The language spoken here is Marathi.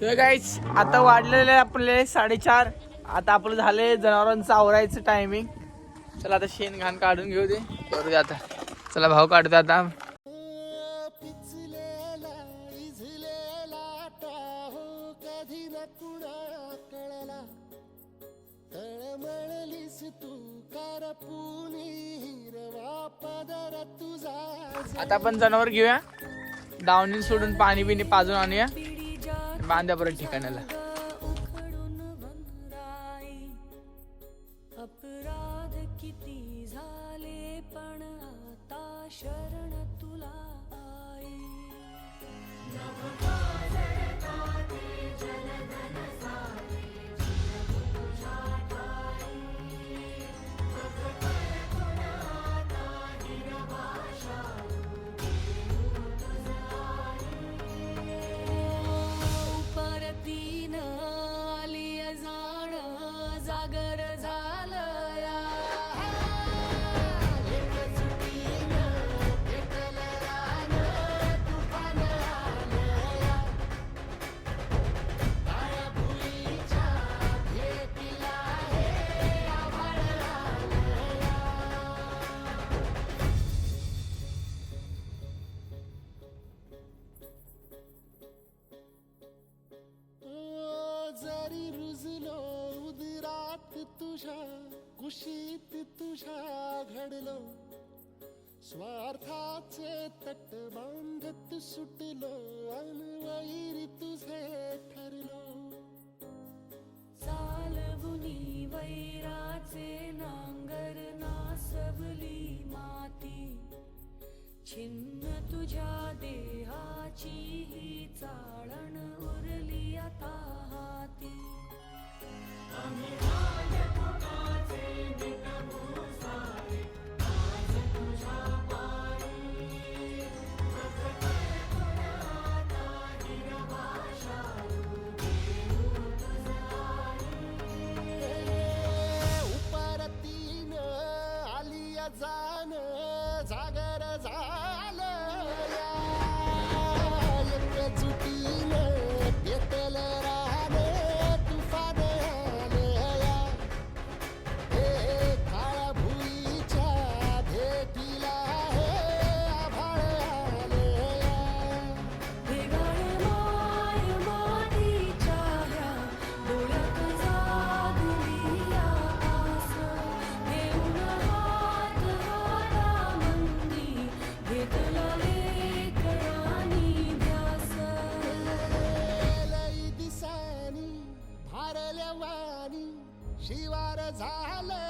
तर गाईस आता वाढलेले आपले 4:30. आता आपलं झाले जनावरांचं आवरायचं टायमिंग. चला आता शेण घाण काढून घेऊ दे, करूया आता. चला भाऊ काढतो आता. आता आपण जनावर घेऊया, दावणी सोडून पाणी बिणी पाजून आणूया, बांध्या परत ठिकाणाला. अपराध किती झाले पण आता शरण तुला आई. परतीन आली जाण जागर झालया. जरी रुजलो उदरात तुझ्या कुशीत तुझ्या घडलो, स्वार्थाचे तट बांधत सुटलो अनवैरी तुझे ठरलो. चालवुनी वैराचे नांगर नासवली माती, छिन्न तुझ्या देहाची ही चाळण उरली आता हाती. उपरतीन आली जाण जागर झालया. एकजुटीन पेटल राहणे तुफान आलया. हे काळ्या भुईच्या भेटीला हे आभाळ आलया. माय मातीच्या ह्या डोळ्यात जागली आस, घेऊन हात हातामंदी घेतला लेकरांनी ध्यास. लई दिसानी भारल्या वाणी शिवार झालया.